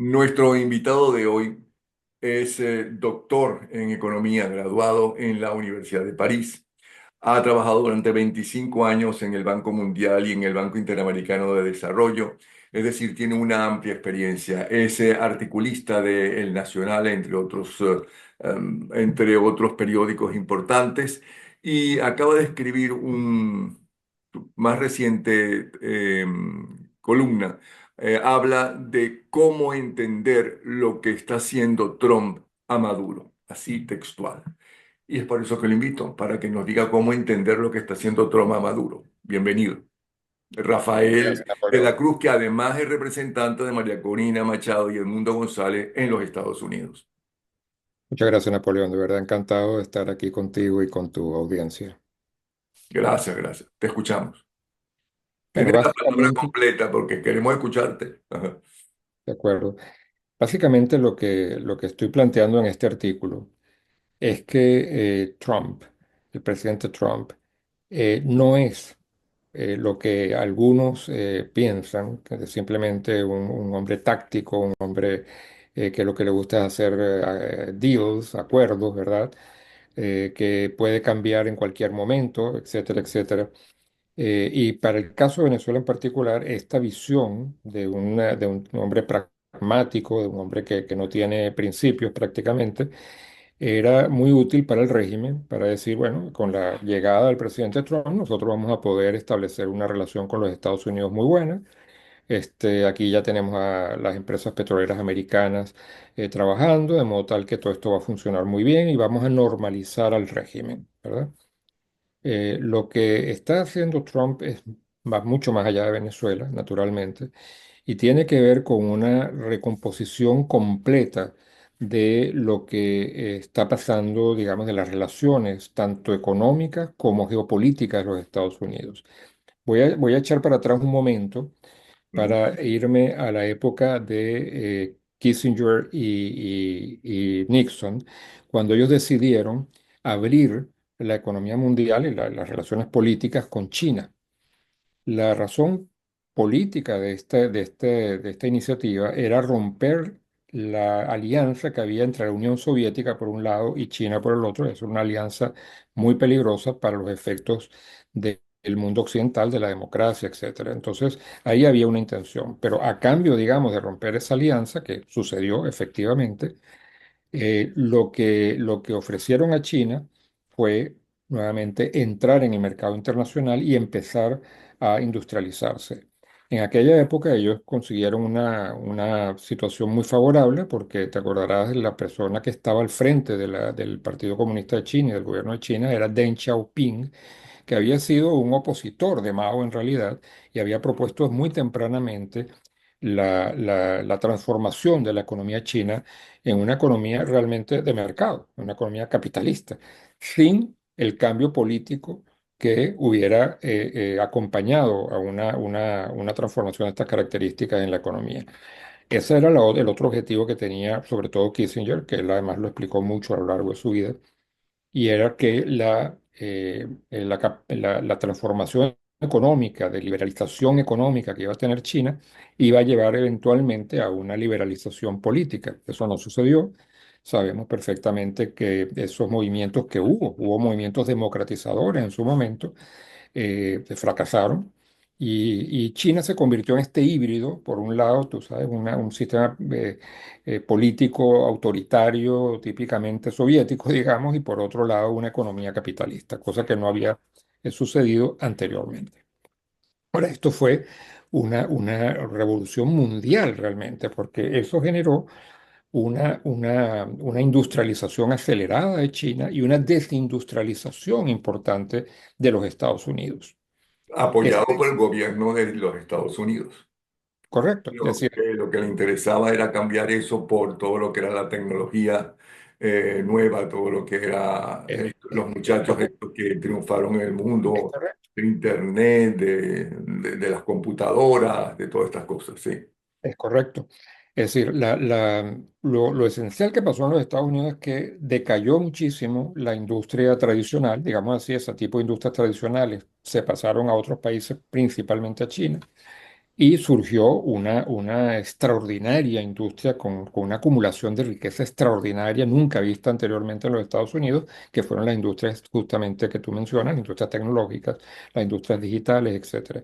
Nuestro invitado de hoy es doctor en economía, graduado en la Universidad de París. Ha trabajado durante 25 años en el Banco Mundial y en el Banco Interamericano de Desarrollo, es decir, tiene una amplia experiencia. Es articulista de El Nacional, entre otros periódicos importantes, y acaba de escribir su más reciente columna. Habla de cómo entender lo que está haciendo Trump a Maduro, así textual. Y es por eso que lo invito, para que nos diga cómo entender lo que está haciendo Trump a Maduro. Bienvenido. Rafael Gracias, de Napoleón. la Cruz, que además es representante de María Corina Machado y Edmundo González en los Estados Unidos. Muchas gracias, Napoleón. De verdad, encantado de estar aquí contigo y con tu audiencia. Gracias, gracias. Te escuchamos. Bueno, Tienes la palabra básicamente, completa porque queremos escucharte. Ajá. de acuerdo. Básicamente lo que estoy planteando en este artículo es que Trump, el presidente Trump, no es lo que algunos piensan, que es simplemente un hombre táctico, un hombre que lo que le gusta es hacer deals, acuerdos, ¿verdad? Que puede cambiar en cualquier momento, etcétera, etcétera. Y para el caso de Venezuela en particular, esta visión de un hombre pragmático, de un hombre que no tiene principios prácticamente, era muy útil para el régimen, para decir, bueno, con la llegada del presidente Trump, nosotros vamos a poder establecer una relación con los Estados Unidos muy buena. Aquí ya tenemos a las empresas petroleras americanas trabajando, de modo tal que todo esto va a funcionar muy bien y vamos a normalizar al régimen, ¿verdad? Lo que está haciendo Trump va mucho más allá de Venezuela, naturalmente, y tiene que ver con una recomposición completa de lo que está pasando, digamos, de las relaciones tanto económicas como geopolíticas de los Estados Unidos. Voy a echar para atrás un momento Ujú. para irme a la época de Kissinger y Nixon, cuando ellos decidieron abrir la economía mundial y las relaciones políticas con China. La razón política de esta iniciativa era romper la alianza que había entre la Unión Soviética por un lado y China por el otro. Es una alianza muy peligrosa para los efectos del mundo occidental, de la democracia, etcétera. Entonces, ahí había una intención. Pero a cambio, digamos, de romper esa alianza, que sucedió efectivamente, lo que ofrecieron a China fue nuevamente entrar en el mercado internacional y empezar a industrializarse. En aquella época ellos consiguieron una situación muy favorable porque te acordarás de la persona que estaba al frente del Partido Comunista de China y del gobierno de China era Deng Xiaoping, que había sido un opositor de Mao en realidad y había propuesto muy tempranamente la transformación de la economía china en una economía realmente de mercado, una economía capitalista, sin el cambio político que hubiera acompañado a una transformación de estas características en la economía. Ese era el otro objetivo que tenía sobre todo Kissinger, que él además lo explicó mucho a lo largo de su vida, y era que la transformación económica, de liberalización económica que iba a tener China, iba a llevar eventualmente a una liberalización política. Eso no sucedió. Sabemos perfectamente que esos movimientos que hubo movimientos democratizadores en su momento, fracasaron. Y China se convirtió en este híbrido, por un lado, tú sabes, un sistema político autoritario, típicamente soviético, digamos, y por otro lado, una economía capitalista, cosa que no había sucedido anteriormente. Ahora, esto fue una revolución mundial realmente, porque eso generó una industrialización acelerada de China y una desindustrialización importante de los Estados Unidos. Apoyado Este, por el gobierno de los Estados Unidos. correcto. Es decir, Lo que le interesaba era cambiar eso por todo lo que era la tecnología nueva, todo lo que era los es muchachos correcto. estos que triunfaron en el Es mundo correcto. de Internet, de las computadoras, de todas estas cosas, sí. Es correcto. Es decir, lo esencial que pasó en los Estados Unidos es que decayó muchísimo la industria tradicional, digamos así, ese tipo de industrias tradicionales se pasaron a otros países, principalmente a China. y surgió una extraordinaria industria con una acumulación de riqueza extraordinaria, nunca vista anteriormente en los Estados Unidos, que fueron las industrias justamente que tú mencionas, las industrias tecnológicas, las industrias digitales, etcétera.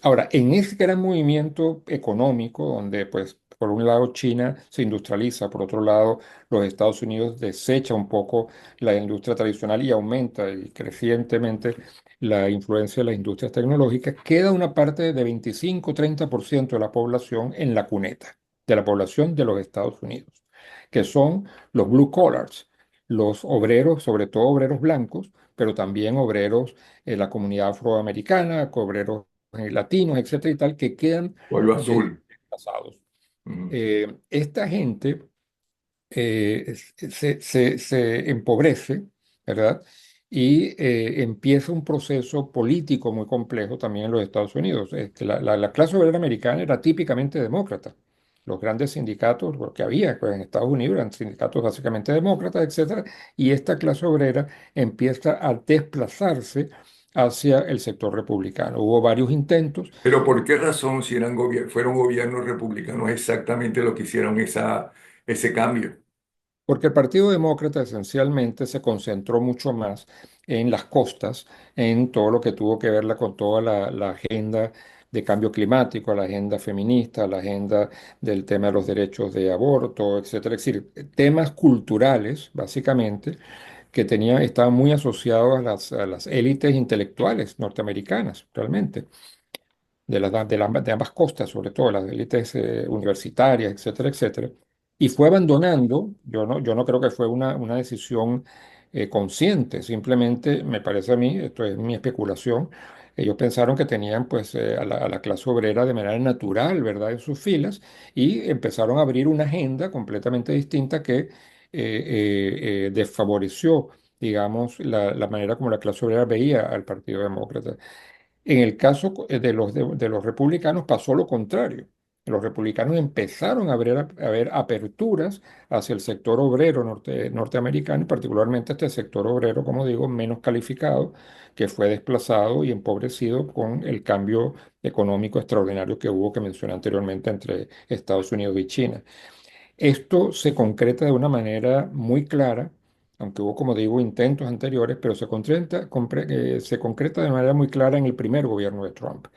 Ahora, en ese gran movimiento económico, donde pues por un lado China se industrializa, por otro lado los Estados Unidos desecha un poco la industria tradicional y aumenta y crecientemente la influencia de las industrias tecnológicas, queda una parte de 25-30% de la población en la cuneta, de la población de los Estados Unidos, que son los blue collars, los obreros, sobre todo obreros blancos, pero también obreros la comunidad afroamericana, obreros latinos, etcétera y tal, que quedan Pueblo azul. desplazados. Ujú. Esta gente se empobrece, ¿verdad? Y empieza un proceso político muy complejo también en los Estados Unidos. La clase obrera americana era típicamente demócrata. Los grandes sindicatos, lo que había pues, en Estados Unidos eran sindicatos básicamente demócratas, etcétera, y esta clase obrera empieza a desplazarse hacia el sector republicano. Hubo varios intentos. Pero ¿por qué razón, si fueron gobiernos republicanos, exactamente lo que hicieron ese cambio? Porque el Partido Demócrata esencialmente se concentró mucho más en las costas, en todo lo que tuvo que ver con toda la agenda de cambio climático, la agenda feminista, la agenda del tema de los derechos de aborto, etcétera. Es decir, temas culturales, básicamente, que estaban muy asociados a las élites intelectuales norteamericanas, realmente de ambas costas, sobre todo las élites universitarias, etcétera, etcétera, y fue abandonando, yo no creo que fue una decisión consciente, simplemente me parece a mí, esto es mi especulación, ellos pensaron que tenían pues a la clase obrera de manera natural, ¿verdad?, en sus filas, y empezaron a abrir una agenda completamente distinta que desfavoreció, digamos, la manera como la clase obrera veía al Partido Demócrata. En el caso de los republicanos pasó lo contrario. Los republicanos empezaron a ver aperturas hacia el sector obrero norteamericano, y particularmente este sector obrero, como digo, menos calificado, que fue desplazado y empobrecido con el cambio económico extraordinario que hubo, que mencioné anteriormente, entre Estados Unidos y China. Esto se concreta de una manera muy clara, aunque hubo, como digo, intentos anteriores, pero se concreta de manera muy clara en el primer gobierno de Trump.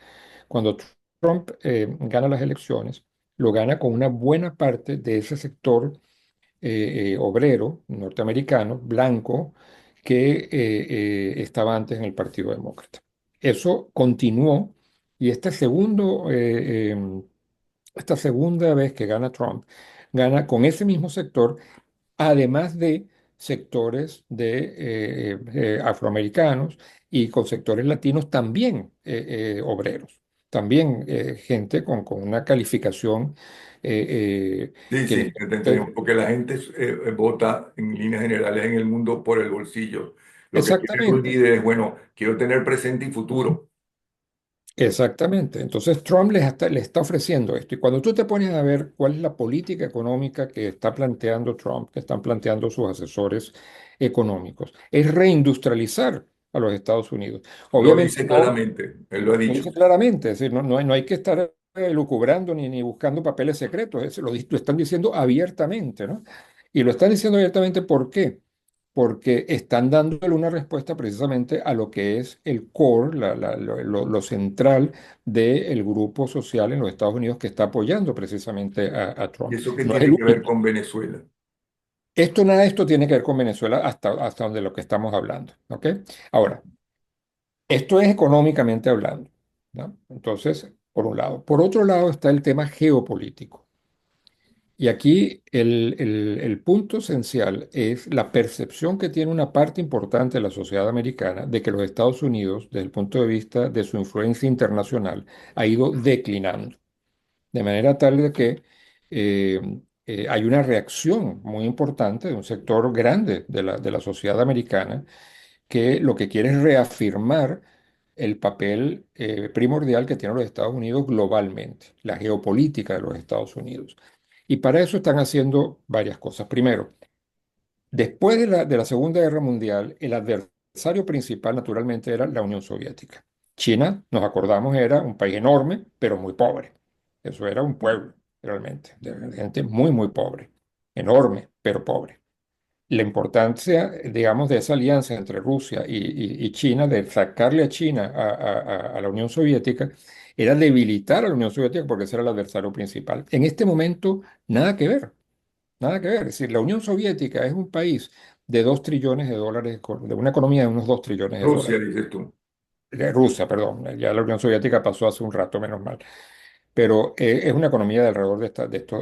Cuando Trump gana las elecciones, lo gana con una buena parte de ese sector obrero norteamericano, blanco, que estaba antes en el Partido Demócrata. Eso continuó y esta segunda vez que gana Trump, gana con ese mismo sector, además de sectores de afroamericanos y con sectores latinos también obreros, también gente con una calificación Sí, que sí, les te permite. entendemos, porque la gente vota en líneas generales en el mundo por el bolsillo. Lo que quieren los Exactamente. líderes, bueno, quiero tener presente y futuro. Exactamente. Entonces Trump le está ofreciendo esto. Y cuando tú te pones a ver cuál es la política económica que está planteando Trump, que están planteando sus asesores económicos, es reindustrializar a los Estados Unidos. Lo Obviamente dice no, claramente, él lo ha lo dicho. dice claramente, es decir, no hay que estar lucubrando ni buscando papeles secretos, lo están diciendo abiertamente, ¿no? Y lo están diciendo abiertamente, ¿por qué? Porque están dándole una respuesta precisamente a lo que es el core, lo central del grupo social en los Estados Unidos que está apoyando precisamente a ¿Y Trump. eso qué No es tiene el que ver único. con Venezuela? Nada de esto tiene que ver con Venezuela hasta donde lo que estamos hablando, ¿ok? Ahora, esto es económicamente hablando, ¿no? Entonces, por un lado. Por otro lado está el tema geopolítico. Y aquí el punto esencial es la percepción que tiene una parte importante de la sociedad americana de que los Estados Unidos, desde el punto de vista de su influencia internacional, ha ido declinando. De manera tal de que eh, hay una reacción muy importante de un sector grande de la sociedad americana que lo que quiere es reafirmar el papel primordial que tienen los Estados Unidos globalmente, la geopolítica de los Estados Unidos. Y para eso están haciendo varias cosas. Primero, después de la Segunda Guerra Mundial, el adversario principal naturalmente era la Unión Soviética. China, nos acordamos, era un país enorme, pero muy pobre. Eso era un pueblo, realmente, de gente muy, muy pobre. Enorme, pero pobre. La importancia, digamos, de esa alianza entre Rusia y China, de sacarle a China a la Unión Soviética, era debilitar a la Unión Soviética porque ese era el adversario principal. En este momento, nada que ver, nada que ver. Es decir, la Unión Soviética es un país de 2 trillones de dólares, de una economía de unos 2 trillones de Rusia, dólares. dices tú. Rusia, perdón, ya la Unión Soviética pasó hace un rato, menos mal, pero es una economía de alrededor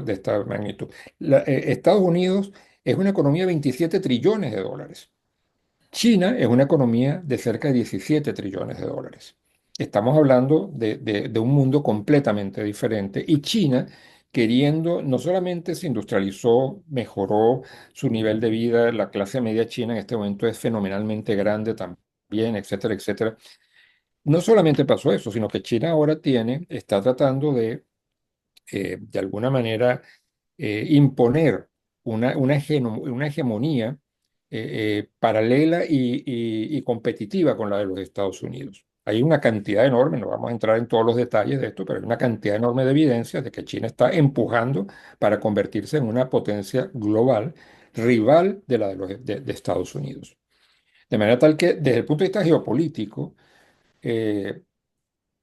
de esta magnitud. Estados Unidos es una economía de 27 trillones de dólares. China es una economía de cerca de 17 trillones de dólares. Estamos hablando de un mundo completamente diferente y China, queriendo, no solamente se industrializó, mejoró su nivel de vida, la clase media china en este momento es fenomenalmente grande también, etcétera, etcétera. No solamente pasó eso, sino que China ahora está tratando de alguna manera, imponer una hegemonía paralela y competitiva con la de los Estados Unidos. Hay una cantidad enorme, no vamos a entrar en todos los detalles de esto, pero hay una cantidad enorme de evidencias de que China está empujando para convertirse en una potencia global rival de la de Estados Unidos. De manera tal que, desde el punto de vista geopolítico, eh,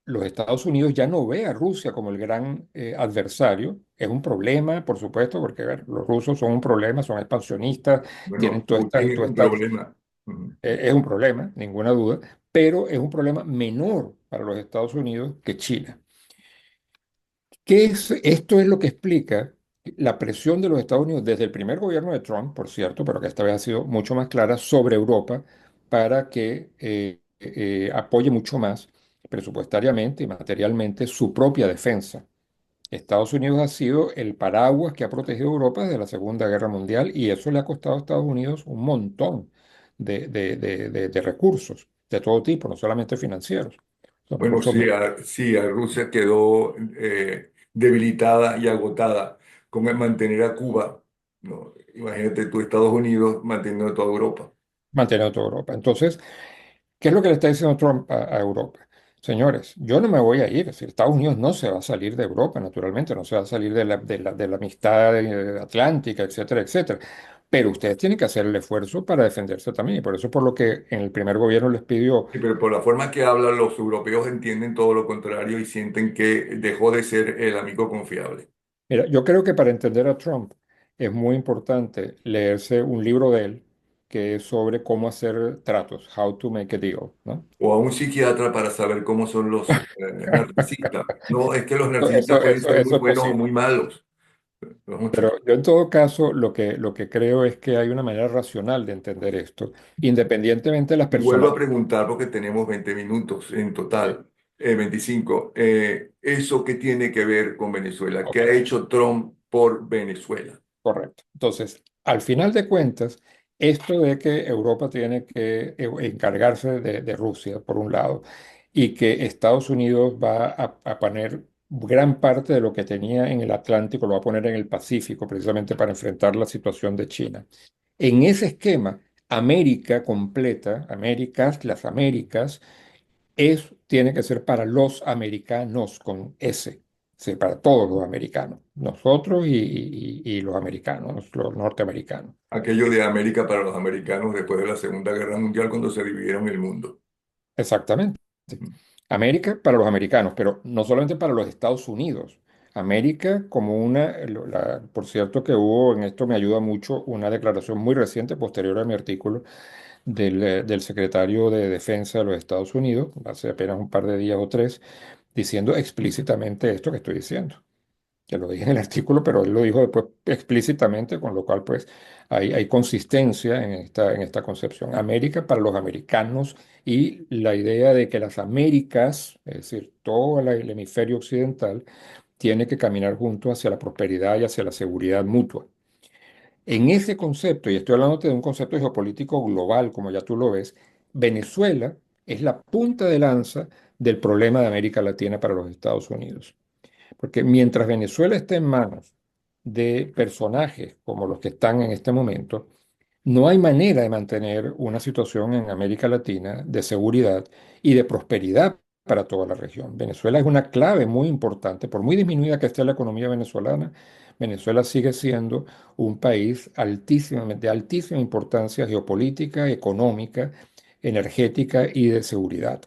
los Estados Unidos ya no ve a Rusia como el gran adversario. Es un problema, por supuesto, porque a ver, los rusos son un problema, son expansionistas, Bueno, tienen Putin es toda un esta, problema. Ujú. es un problema, ninguna duda, pero es un problema menor para los Estados Unidos que China. Esto es lo que explica la presión de los Estados Unidos desde el primer gobierno de Trump, por cierto, pero que esta vez ha sido mucho más clara sobre Europa para que apoye mucho más presupuestariamente y materialmente su propia defensa. Estados Unidos ha sido el paraguas que ha protegido a Europa desde la Segunda Guerra Mundial y eso le ha costado a Estados Unidos un montón de recursos de todo tipo, no solamente financieros, son Bueno, recursos. sí, a Rusia quedó debilitada y agotada con el mantener a Cuba. ¿No? Imagínate tú, Estados Unidos manteniendo a toda Europa. Mantener a toda Europa. Entonces, ¿qué es lo que le está diciendo Trump a Europa? Señores, yo no me voy a ir. Es decir, Estados Unidos no se va a salir de Europa, naturalmente, no se va a salir de la amistad atlántica, etcétera, etcétera. Pero ustedes tienen que hacer el esfuerzo para defenderse también. Y por eso es por lo que en el primer gobierno les pidió. Sí, pero por la forma que hablan, los europeos entienden todo lo contrario y sienten que dejó de ser el amigo confiable. Mira, yo creo que para entender a Trump es muy importante leerse un libro de él que es sobre cómo hacer tratos, How to Make a Deal, ¿no? O a un psiquiatra para saber cómo son los narcisistas. No, es que los Eso, narcisistas pueden ser muy eso es buenos o posible. muy malos. Los Pero muchachos. yo en todo caso lo que creo es que hay una manera racional de entender esto, independientemente de las Y vuelvo a personalidades. preguntar porque tenemos 20 minutos en total, 25. ¿Eso qué tiene que ver con Venezuela? ¿Qué Ok, ha hecho Trump por Venezuela? correcto. Entonces, al final de cuentas, esto de que Europa tiene que encargarse de Rusia, por un lado, y que Estados Unidos va a poner gran parte de lo que tenía en el Atlántico, lo va a poner en el Pacífico, precisamente para enfrentar la situación de China. En ese esquema, América completa, las Américas, tiene que ser para los americanos con S, sí, para todos los americanos, nosotros y los americanos, los norteamericanos. Aquello de América para los americanos después de la Segunda Guerra Mundial cuando se dividieron el mundo. Exactamente. América para los americanos, pero no solamente para los Estados Unidos. América como por cierto que hubo, en esto me ayuda mucho, una declaración muy reciente, posterior a mi artículo, del secretario de Defensa de los Estados Unidos, hace apenas un par de días o tres, diciendo explícitamente esto que estoy diciendo. Que lo dije en el artículo, pero él lo dijo después explícitamente, con lo cual pues hay consistencia en esta concepción. América para los americanos y la idea de que las Américas, es decir, todo el hemisferio occidental, tiene que caminar juntos hacia la prosperidad y hacia la seguridad mutua. En ese concepto, y estoy hablando de un concepto geopolítico global, como ya tú lo ves, Venezuela es la punta de lanza del problema de América Latina para los Estados Unidos. Porque mientras Venezuela esté en manos de personajes como los que están en este momento, no hay manera de mantener una situación en América Latina de seguridad y de prosperidad para toda la región. Venezuela es una clave muy importante, por muy disminuida que esté la economía venezolana, Venezuela sigue siendo un país de altísima importancia geopolítica, económica, energética y de seguridad.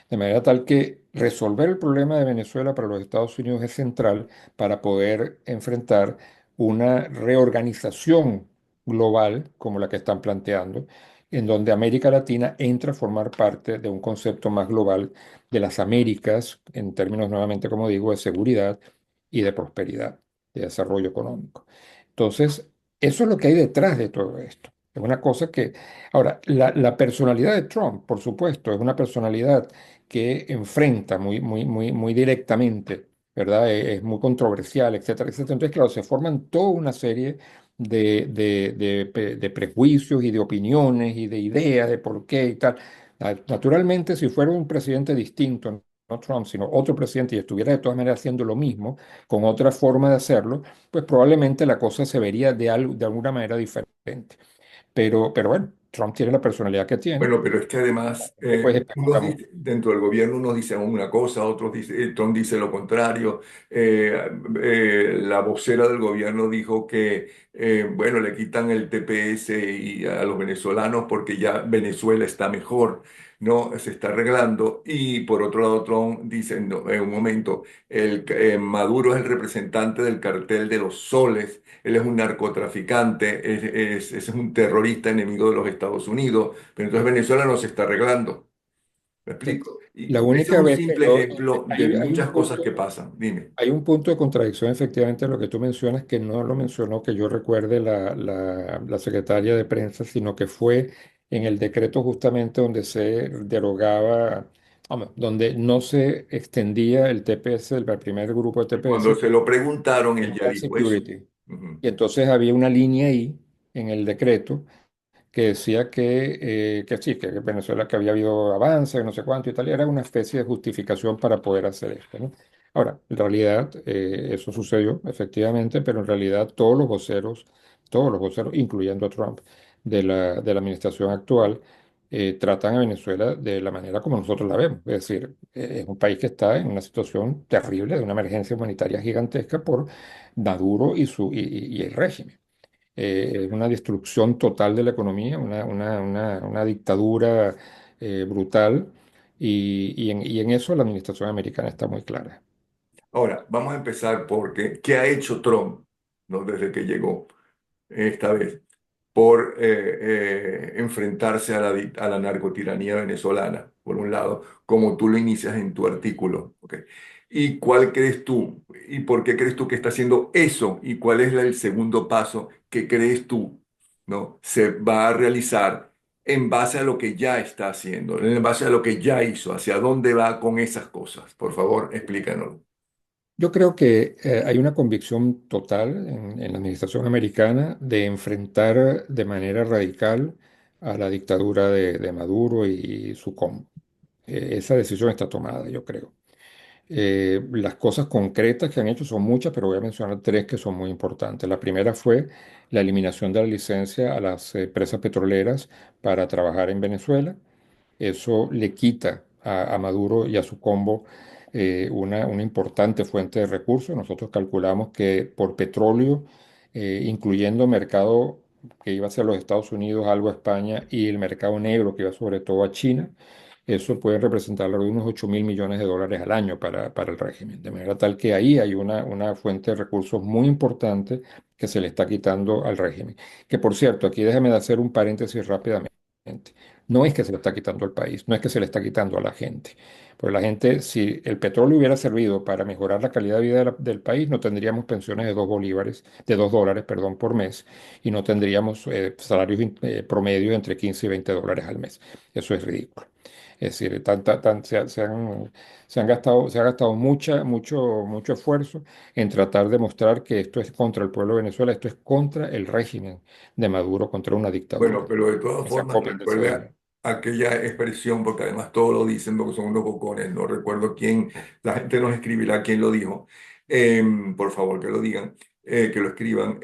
De manera tal que resolver el problema de Venezuela para los Estados Unidos es central para poder enfrentar una reorganización global como la que están planteando, en donde América Latina entra a formar parte de un concepto más global de las Américas, en términos nuevamente, como digo, de seguridad y de prosperidad, de desarrollo económico. Entonces, eso es lo que hay detrás de todo esto. Es una cosa que, ahora, la personalidad de Trump, por supuesto, es una personalidad que enfrenta muy directamente, ¿verdad? Es muy controversial, etcétera, etcétera. Entonces, claro, se forman toda una serie de prejuicios y de opiniones y de ideas de por qué y tal. Naturalmente, si fuera un presidente distinto, no Trump, sino otro presidente y estuviera de todas maneras haciendo lo mismo, con otra forma de hacerlo, pues probablemente la cosa se vería de alguna manera diferente. Pero bueno, Trump tiene la personalidad que tiene. Bueno, pero es que además, Pues especula mucho. dentro del gobierno unos dicen una cosa, otros dicen, Trump dice lo contrario. La vocera del gobierno dijo que, bueno, le quitan el TPS y a los venezolanos porque ya Venezuela está mejor, ¿no? Se está arreglando. Y por otro lado, Trump dice, no, en un momento, Maduro es el representante del cartel de los soles, él es un narcotraficante, ese es un terrorista enemigo de los Estados Unidos. Pero entonces Venezuela no se está arreglando. ¿Me Sí. explico? La Y ese es única un vez que simple yo, ejemplo de muchas cosas que pasan. Dime. hay un punto de contradicción efectivamente en lo que tú mencionas, que no lo mencionó, que yo recuerde la secretaria de prensa, sino que fue en el decreto justamente donde se derogaba, donde no se extendía el TPS, el primer grupo de Y cuando TPS, se lo preguntaron, él ya Homeland dijo eso. Security. Ujú. Y entonces había una línea ahí en el decreto que decía que sí, que Venezuela, que había habido avances, no sé cuánto y tal, era una especie de justificación para poder hacer esto, ¿no? Ahora, en realidad, eso sucedió, efectivamente, pero en realidad todos los voceros, incluyendo a Trump, de la administración actual, tratan a Venezuela de la manera como nosotros la vemos. Es decir, es un país que está en una situación terrible, de una emergencia humanitaria gigantesca por Maduro y el régimen. Es una destrucción total de la economía, una dictadura brutal, y en eso la administración americana está muy clara. Ahora, vamos a empezar porque, ¿qué ha hecho Trump, ¿no? Desde que llegó esta vez? Por enfrentarse a a la narcotiranía venezolana, por un lado, como tú lo inicias en tu artículo. ¿Ok? ¿Y cuál crees tú? ¿Y por qué crees tú que está haciendo eso? ¿Y cuál es el segundo paso que crees tú, ¿no? Se va a realizar en base a lo que ya está haciendo, en base a lo que ya hizo, hacia dónde va con esas cosas. Por favor, explícanos. Yo creo que hay una convicción total en la administración americana de enfrentar de manera radical a la dictadura de Maduro y su combo. Esa decisión está tomada, yo creo. Las cosas concretas que han hecho son muchas, pero voy a mencionar tres que son muy importantes. La primera fue la eliminación de la licencia a las empresas petroleras para trabajar en Venezuela. Eso le quita a Maduro y a su combo una importante fuente de recursos. Nosotros calculamos que por petróleo, incluyendo mercado que iba hacia los Estados Unidos, algo a España, y el mercado negro que iba sobre todo a China, eso puede representar alrededor de unos 8.000 millones de dólares al año para el régimen. De manera tal que ahí hay una fuente de recursos muy importante que se le está quitando al régimen. Que por cierto, aquí déjame de hacer un paréntesis rápidamente. No es que se le está quitando al país, no es que se le está quitando a la gente. Pues la gente, si el petróleo hubiera servido para mejorar la calidad de vida del país, no tendríamos pensiones de 2 bolívares, de $2, perdón, por mes, y no tendríamos salarios promedios entre 15 y $20 al mes. Eso es ridículo. Es decir, se ha gastado mucho esfuerzo en tratar de mostrar que esto es contra el pueblo de Venezuela, esto es contra el régimen de Maduro, contra una Bueno, dictadura. pero de todas Que se formas acopien de esa recuerda idea. aquella expresión, porque además todos lo dicen porque son unos bocones, no recuerdo quién, la gente nos escribirá quién lo dijo. Por favor, que lo digan, que lo escriban.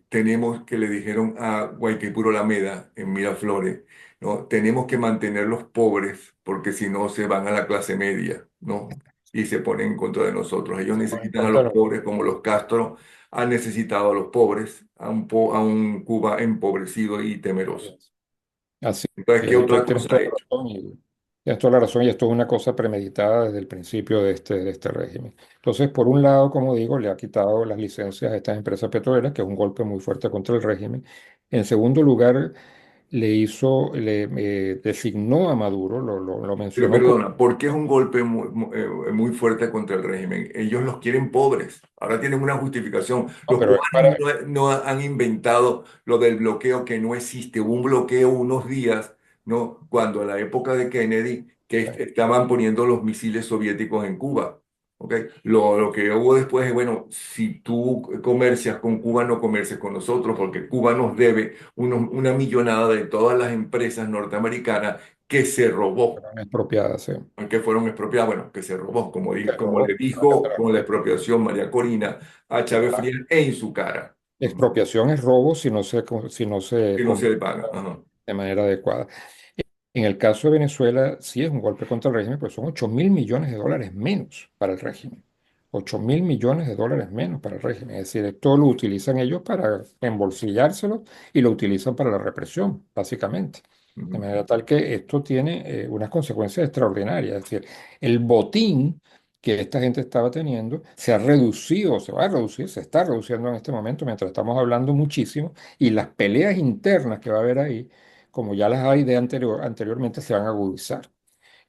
Tenemos que le dijeron a Guayquipuro Lameda en Miraflores, ¿no? Tenemos que mantener los pobres porque si no se van a la clase media, ¿no? Y se ponen en contra de nosotros. Ellos Se pone en necesitan a contra los de los... pobres como los Castro han necesitado a los pobres, a un Cuba empobrecido y temeroso. Así Entonces, ¿qué es, otra tienes cosa ha toda la hecho? razón tienes toda la razón y esto es una cosa premeditada desde el principio de este régimen. Entonces, por un lado, como digo, le ha quitado las licencias a estas empresas petroleras, que es un golpe muy fuerte contra el régimen. En segundo lugar, le designó a Maduro, lo Pero mencionó como... perdona, ¿por qué es un golpe muy fuerte contra el régimen? Ellos los quieren pobres. Ahora tienen una justificación. No, Los pero es cubanos para... no han inventado lo del bloqueo que no existe. Hubo un bloqueo unos días, ¿no? Cuando a la época de Kennedy, que estaban poniendo los misiles soviéticos en Cuba. ¿Ok? Lo que hubo después es, bueno, si tú comercias con Cuba, no comercies con nosotros, porque Cuba nos debe una millonada de todas las empresas norteamericanas que se robó expropiadas, sí. que fueron expropiadas, bueno, que se robó, Se como le robó, dijo con la expropiación María Corina a Chávez Frías en su cara, expropiación es robo si no se que no se comete le paga. Ajá. de manera adecuada. En el caso de Venezuela, sí es un golpe contra el régimen, pero son 8.000 millones de dólares menos para el régimen. 8.000 millones de dólares menos para el régimen. Es decir, esto lo utilizan ellos para embolsillárselo y lo utilizan para la represión, básicamente. De Ujú. manera tal que esto tiene unas consecuencias extraordinarias. Es decir, el botín que esta gente estaba teniendo se ha reducido, se va a reducir, se está reduciendo en este momento mientras estamos hablando muchísimo, y las peleas internas que va a haber ahí como ya las hay anteriormente, se van a agudizar.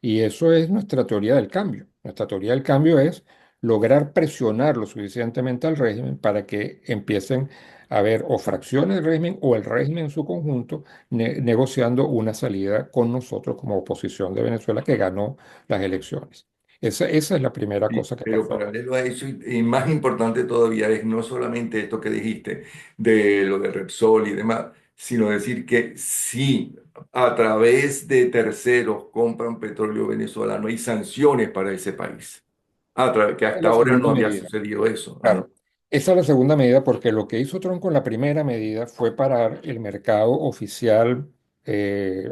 Y eso es nuestra teoría del cambio. Nuestra teoría del cambio es lograr presionar lo suficientemente al régimen para que empiecen a haber o fracciones del régimen o el régimen en su conjunto negociando una salida con nosotros como oposición de Venezuela que ganó las elecciones. Esa es la primera Sí, cosa que pero pasó. paralelo a eso, y más importante todavía, es no solamente esto que dijiste de lo de Repsol y demás, sino decir que si a través de terceros compran petróleo venezolano, hay sanciones para ese país. Que Es hasta la ahora segunda no había medida. sucedido eso. Ajá. Claro, esa es la segunda medida porque lo que hizo Trump con la primera medida fue parar el mercado oficial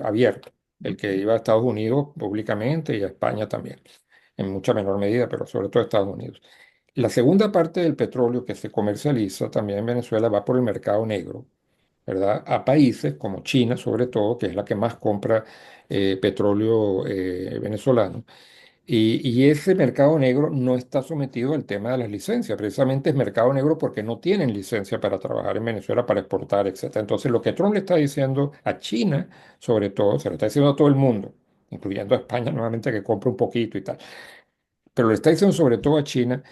abierto, el que iba a Estados Unidos públicamente y a España también, en mucha menor medida, pero sobre todo a Estados Unidos. La segunda parte del petróleo que se comercializa también en Venezuela va por el mercado negro, ¿verdad? A países como China, sobre todo, que es la que más compra petróleo venezolano. Y ese mercado negro no está sometido al tema de las licencias. Precisamente es mercado negro porque no tienen licencia para trabajar en Venezuela, para exportar, etcétera. Entonces, lo que Trump le está diciendo a China, sobre todo, se lo está diciendo a todo el mundo, incluyendo a España nuevamente, que compra un poquito y tal. Pero le está diciendo sobre todo a China,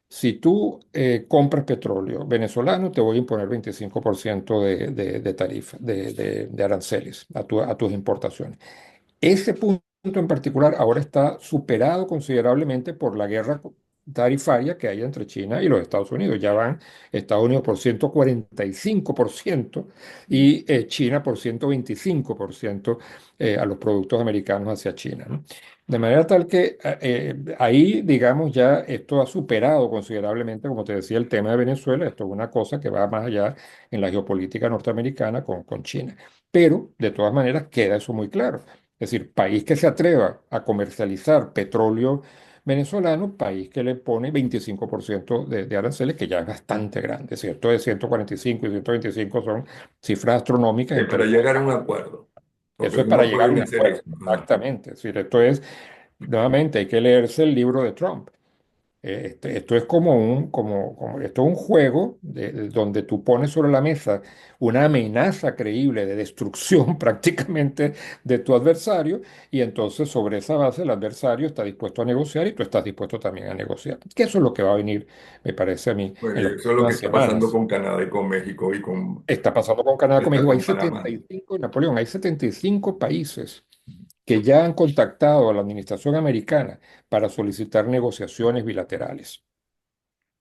si tú compras petróleo venezolano, te voy a imponer 25% de tarifa, de aranceles a tus importaciones. Ese punto en particular ahora está superado considerablemente por la guerra tarifaria que hay entre China y los Estados Unidos. Ya van Estados Unidos por 145% y China por 125% a los productos americanos hacia China, ¿no? De manera tal que ahí, digamos, ya esto ha superado considerablemente, como te decía, el tema de Venezuela. Esto es una cosa que va más allá en la geopolítica norteamericana con China. Pero, de todas maneras, queda eso muy claro. Es decir, país que se atreva a comercializar petróleo venezolano, país que le pone 25% de aranceles, que ya es bastante grande, ¿cierto? De 145 y 125 son cifras astronómicas en Para términos... llegar a un acuerdo, porque Eso es para no llegar a pueden un hacer acuerdo, eso. Ajá. exactamente. Es decir, esto es, nuevamente, hay que leerse el libro de Trump. Esto es esto es un juego donde tú pones sobre la mesa una amenaza creíble de destrucción prácticamente de tu adversario, y entonces sobre esa base el adversario está dispuesto a negociar y tú estás dispuesto también a negociar. Que eso es lo que va a venir, me parece a mí, Pues en las eso es lo que próximas está pasando semanas. con Canadá y con México y con, Está pasando con Canadá, con hasta México. Hay con Panamá. 75, Napoleón, hay 75 países que ya han contactado a la administración americana para solicitar negociaciones bilaterales.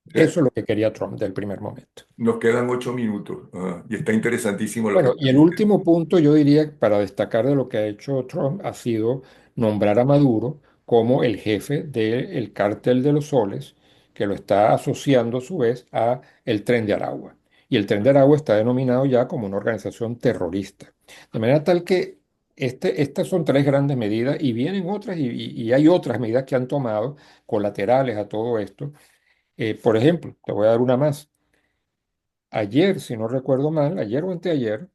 O sea, Eso es lo que quería Trump del primer momento. nos quedan 8 minutos. Ajá. Y está interesantísimo lo que Bueno, estás y el diciendo. último punto, yo diría, para destacar de lo que ha hecho Trump, ha sido nombrar a Maduro como el jefe del cártel de los soles, que lo está asociando a su vez a el Tren de Aragua. Y el Tren de Aragua está denominado ya como una organización terrorista. De manera tal que estas son tres grandes medidas y vienen otras y hay otras medidas que han tomado colaterales a todo esto. Por ejemplo, te voy a dar una más. Ayer, si no recuerdo mal, ayer o anteayer,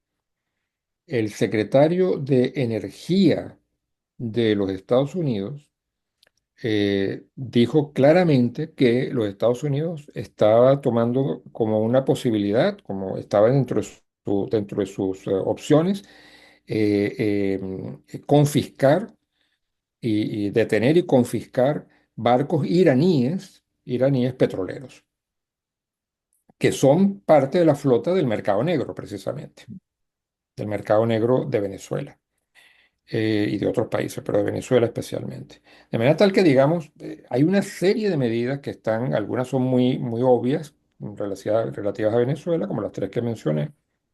el secretario de Energía de los Estados Unidos dijo claramente que los Estados Unidos estaba tomando como una posibilidad, como estaba dentro de sus opciones, confiscar y detener y confiscar barcos iraníes petroleros, que son parte de la flota del mercado negro, precisamente, del mercado negro de Venezuela. Y de otros países, pero de Venezuela especialmente. De manera tal que, digamos, hay una serie de medidas que están, algunas son muy obvias, relativas a Venezuela, como las tres que mencioné,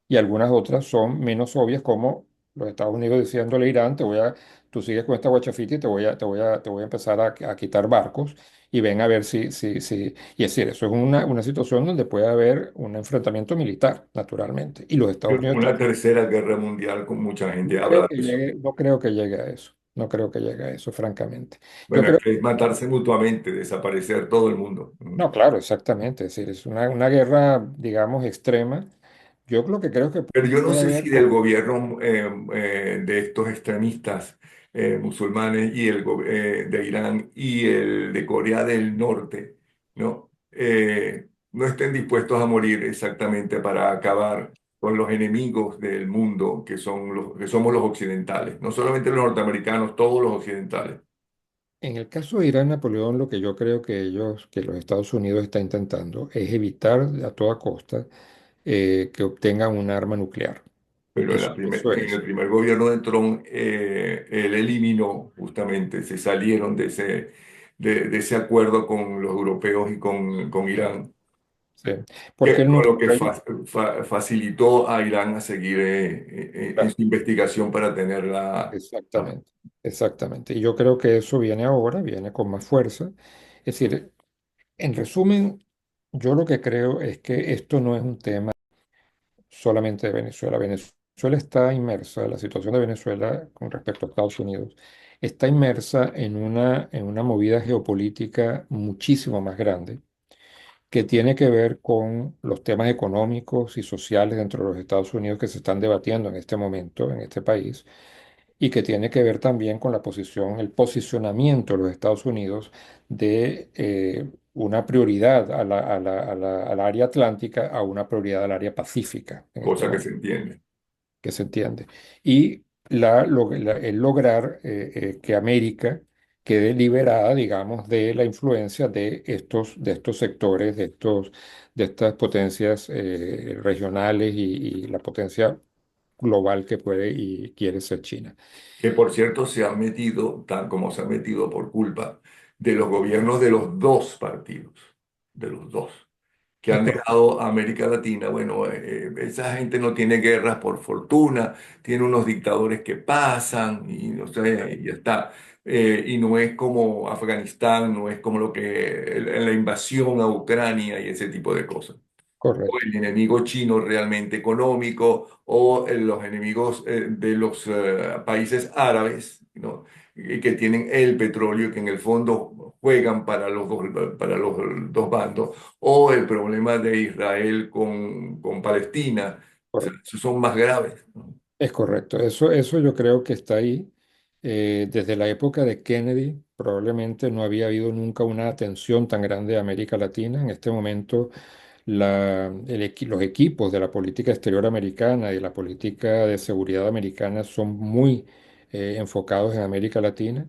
y algunas otras son menos obvias, como los Estados Unidos diciéndole a Irán, tú sigues con esta guachafita y te voy a empezar a quitar barcos, y ven a ver y es decir, eso es una situación donde puede haber un enfrentamiento militar, naturalmente, y los Estados Unidos Una tercera guerra mundial, con mucha gente creo habla que de eso. llegue, no creo que llegue a eso. No creo que llegue a eso, francamente. Yo Bueno, es creo, que es matarse mutuamente, desaparecer todo el mundo. no, claro, exactamente. Es decir, es una guerra, digamos, extrema. Yo lo que creo que Pero yo no puede sé haber, si del gobierno de estos extremistas musulmanes y de Irán y el de Corea del Norte, ¿no? No estén dispuestos a morir exactamente para acabar con los enemigos del mundo que somos los occidentales, no solamente los norteamericanos, todos los occidentales. en el caso de Irán, Napoleón, lo que yo creo que los Estados Unidos está intentando es evitar a toda costa que obtengan un arma nuclear. Pero Eso en el es. primer gobierno de Trump, él eliminó justamente, se salieron de ese acuerdo con los europeos y con Irán, Sí. Porque él con nunca lo que facilitó a Irán a seguir en claro, su investigación para tener la. exactamente, exactamente. Y yo creo que eso viene ahora, viene con más fuerza. Es decir, en resumen, yo lo que creo es que esto no es un tema solamente de Venezuela. Venezuela está inmersa, la situación de Venezuela con respecto a Estados Unidos, está inmersa en una movida geopolítica muchísimo más grande que tiene que ver con los temas económicos y sociales dentro de los Estados Unidos que se están debatiendo en este momento en este país y que tiene que ver también con la posición, el posicionamiento de los Estados Unidos de una prioridad al área atlántica a una prioridad al área pacífica en este Cosa que se momento, entiende. que se entiende. Y el lograr que América quede liberada, digamos, de la influencia de estos sectores, de estas potencias regionales y la potencia global que puede y quiere ser China. Que por cierto se han metido, tal como se han metido por culpa de los gobiernos de los dos partidos, de los dos, que Es han correcto, dejado a América Latina. Bueno, esa gente no tiene guerras por fortuna, tiene unos dictadores que pasan y, o sea, y ya está. Y no es como Afganistán, no es como la invasión a Ucrania y ese tipo de cosas. O correcto, el enemigo chino realmente económico, o los enemigos de los países árabes, ¿no? Y que tienen el petróleo, que en el fondo juegan para los dos bandos, o el problema de Israel con Palestina. O sea, correcto. esos son más graves, ¿no? Es correcto. Eso yo creo que está ahí. Desde la época de Kennedy, probablemente no había habido nunca una atención tan grande a América Latina. En este momento, los equipos de la política exterior americana y de la política de seguridad americana son muy enfocados en América Latina.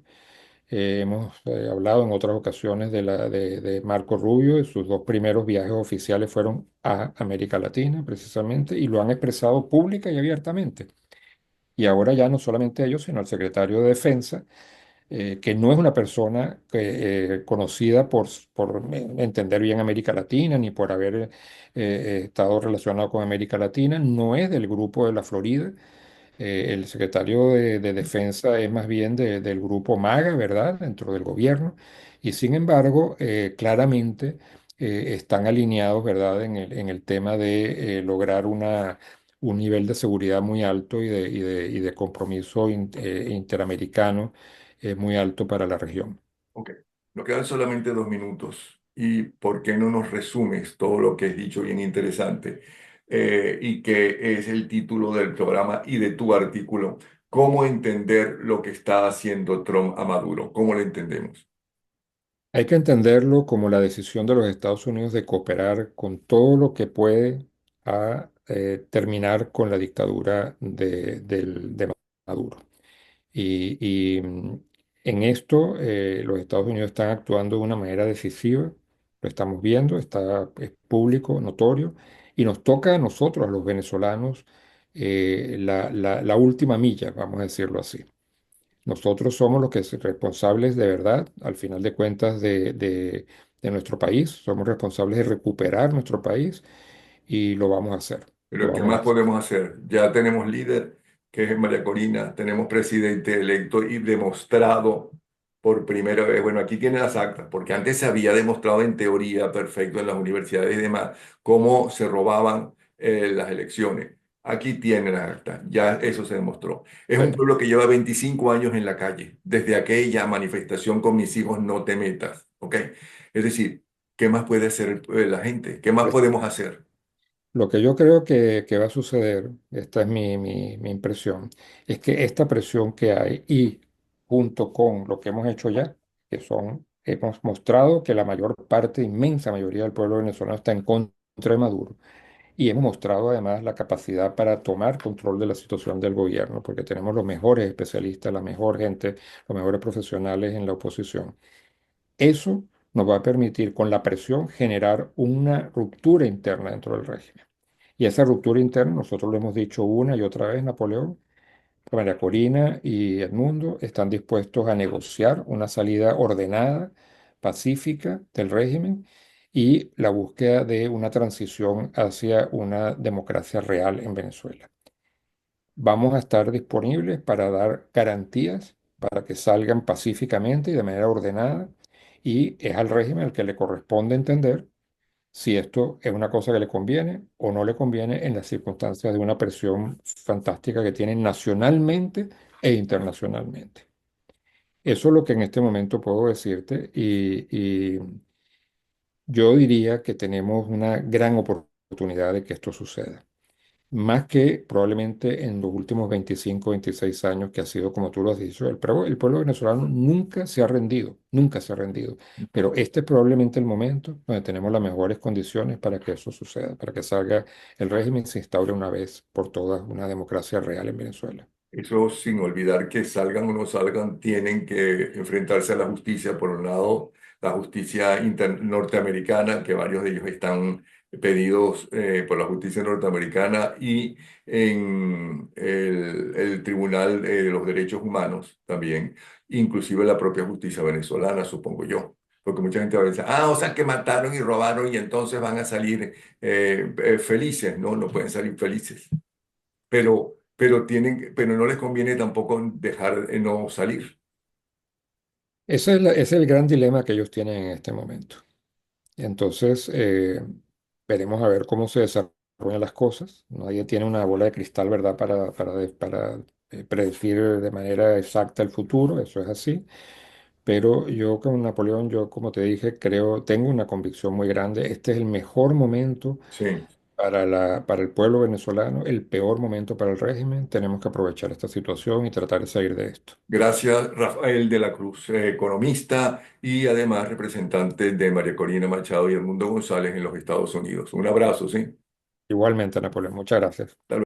Hemos hablado en otras ocasiones de Marco Rubio, y sus dos primeros viajes oficiales fueron a América Latina, precisamente, y lo han expresado pública y abiertamente. Y ahora ya no solamente ellos, sino el secretario de Defensa, que no es una persona conocida por entender bien América Latina, ni por haber estado relacionado con América Latina, no es del grupo de la Florida. El secretario de Defensa es más bien del grupo MAGA, ¿verdad? Dentro del gobierno. Y sin embargo, claramente están alineados, ¿verdad? En el tema de lograr un nivel de seguridad muy alto y de compromiso interamericano muy alto para la región. Ok, nos quedan solamente 2 minutos. ¿Y por qué no nos resumes todo lo que has dicho bien interesante y que es el título del programa y de tu artículo? ¿Cómo entender lo que está haciendo Trump a Maduro? ¿Cómo lo entendemos? Hay que entenderlo como la decisión de los Estados Unidos de cooperar con todo lo que puede a terminar con la dictadura de Maduro. Y en esto los Estados Unidos están actuando de una manera decisiva, lo estamos viendo, es público, notorio, y nos toca a nosotros, a los venezolanos, la última milla, vamos a decirlo así. Nosotros somos los que es responsables de verdad, al final de cuentas, de nuestro país, somos responsables de recuperar nuestro país y lo vamos a hacer, lo Pero ¿qué vamos a más hacer. podemos hacer? Ya tenemos líder, que es María Corina, tenemos presidente electo y demostrado por primera vez, bueno, aquí tiene las actas, porque antes se había demostrado en teoría perfecto en las universidades y demás cómo se robaban las elecciones. Aquí tiene las actas, ya eso se demostró. Es un Bueno, pueblo que lleva 25 años en la calle, desde aquella manifestación con mis hijos no te metas, ¿ok? Es decir, ¿qué más puede hacer la gente? ¿Qué más pues podemos hacer? lo que yo creo que va a suceder, esta es mi impresión, es que esta presión que hay y junto con lo que hemos hecho ya, hemos mostrado que la mayor parte, inmensa mayoría del pueblo venezolano está en contra de Maduro y hemos mostrado además la capacidad para tomar control de la situación del gobierno, porque tenemos los mejores especialistas, la mejor gente, los mejores profesionales en la oposición. Eso nos va a permitir con la presión generar una ruptura interna dentro del régimen. Y esa ruptura interna, nosotros lo hemos dicho una y otra vez, Napoleón, María Corina y Edmundo están dispuestos a negociar una salida ordenada, pacífica del régimen y la búsqueda de una transición hacia una democracia real en Venezuela. Vamos a estar disponibles para dar garantías para que salgan pacíficamente y de manera ordenada y es al régimen al que le corresponde entender si esto es una cosa que le conviene o no le conviene en las circunstancias de una presión fantástica que tienen nacionalmente e internacionalmente. Eso es lo que en este momento puedo decirte y yo diría que tenemos una gran oportunidad de que esto suceda. Más que probablemente en los últimos 25, 26 años, que ha sido, como tú lo has dicho, el pueblo venezolano nunca se ha rendido, nunca se ha rendido. Pero este es probablemente el momento donde tenemos las mejores condiciones para que eso suceda, para que salga el régimen y se instaure una vez por todas una democracia real en Venezuela. Eso sin olvidar que salgan o no salgan, tienen que enfrentarse a la justicia. Por un lado, la justicia norteamericana, que varios de ellos están pedidos por la justicia norteamericana y en el Tribunal de los Derechos Humanos también, inclusive la propia justicia venezolana, supongo yo. Porque mucha gente va a decir, ah, o sea que mataron y robaron y entonces van a salir felices. No, no pueden salir felices, pero no les conviene tampoco dejar de no salir. Ese es el gran dilema que ellos tienen en este momento. Entonces, veremos a ver cómo se desarrollan las cosas. Nadie tiene una bola de cristal, ¿verdad?, para predecir de manera exacta el futuro, eso es así. Pero yo con Napoleón, yo como te dije, creo, tengo una convicción muy grande. Este es el mejor momento Sí. para el pueblo venezolano, el peor momento para el régimen. Tenemos que aprovechar esta situación y tratar de salir de esto. Gracias, Rafael de la Cruz, economista y además representante de María Corina Machado y Edmundo González en los Estados Unidos. Un abrazo, ¿sí? Igualmente, Napoleón, muchas gracias. Hasta